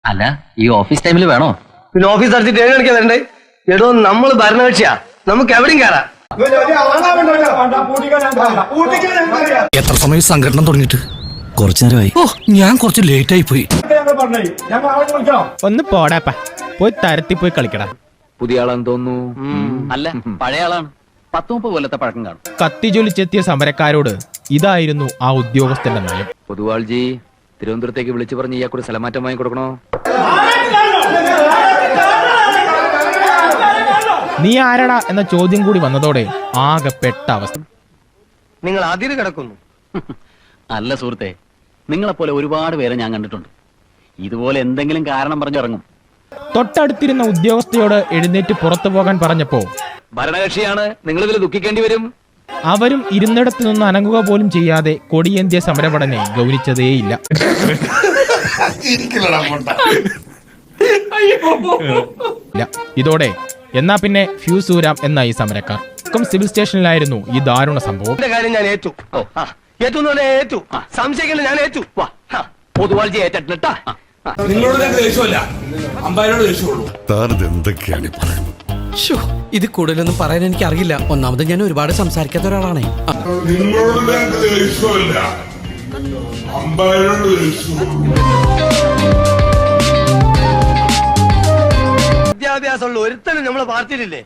അല്ല ഈ ഓഫീസ് ടൈമിൽ വേണോ? പിന്നെ ഓഫീസ് അടിച്ചിട്ട് 7 മണിക്കാ വരണ്ടേ? എടോ നമ്മൾ ഭരണകക്ഷിയാ, നമുക്ക് എവിടെയും കയറാം. എത്ര സമയം സംഘടന തുടങ്ങിയിട്ട്? കുറച്ചു നേരമായി. ഓ, ഞാൻ കുറച്ച് ലേറ്റ് ആയി പോയി. ഒന്ന് പോടാപ്പ, പോയി തരത്തി പോയി കളിക്കടാ. പുതിയ ആളാന്ന് തോന്നുന്നു. അല്ല, പഴയ ആളാണ്. 10-30 കൊല്ലത്തെ പഴക്കം കാണും. കത്തിജൊലിച്ചെത്തിയ സമരക്കാരോട് ഇതായിരുന്നു ആ ഉദ്യോഗസ്ഥന്റെ നയം. പൊതുവാൾജി തിരുവനന്തപുരത്തേക്ക് വിളിച്ചു പറഞ്ഞ് ഇയാൾക്കൊരു സ്ഥലമാറ്റം വാങ്ങി കൊടുക്കണോ? നീ ആരടാ എന്ന ചോദ്യം കൂടി വന്നതോടെ ആകെ പെട്ട അവസ്ഥ. നിങ്ങൾ അതിര് കിടക്കുന്നു. അല്ല സുഹൃത്തെ, നിങ്ങളെപ്പോലെ ഒരുപാട് പേരെ ഞാൻ കണ്ടിട്ടുണ്ട്. ഇതുപോലെ എന്തെങ്കിലും കാരണം പറഞ്ഞിറങ്ങും. തൊട്ടടുത്തിരുന്ന ഉദ്യോഗസ്ഥയോട് എഴുന്നേറ്റ് പുറത്തു പോകാൻ പറഞ്ഞപ്പോ ഭരണകക്ഷിയാണ്, നിങ്ങളിതിൽ ദുഃഖിക്കേണ്ടി വരും. അവരും ഇരുന്നിടത്തു നിന്ന് അനങ്ങുക പോലും ചെയ്യാതെ കൊടിയേന്തിയ സമരപടനെ ഗൗനിച്ചതേയില്ല. ഇതോടെ എന്നാ പിന്നെ ഫ്യൂസ് ഊരാം എന്നായി സമരക്കാർ. സിവിൽ സ്റ്റേഷനിലായിരുന്നു ഈ ദാരുണ സംഭവം. കാര്യം ഞാൻ ഏറ്റു. ഏറ്റു സംശയിക്കില്ല, ഞാൻ ഏറ്റു. പൊതുവാൾജി ഏറ്റിട്ടാ. നിങ്ങളോട് ദേഷ്യമല്ല, അമ്പായരോട് ദേഷ്യമുള്ളൂ. എന്തൊക്കെയാണ് പറയുന്നത്? ഇത് കൂടുതലൊന്നും പറയാൻ എനിക്ക് അറിയില്ല. ഒന്നാമത് ഞാൻ ഒരുപാട് സംസാരിക്കാത്ത ഒരാളാണേ. വിദ്യാഭ്യാസമുള്ള ഒരുത്തനും നമ്മളെ പാർട്ടിയിലില്ലേ?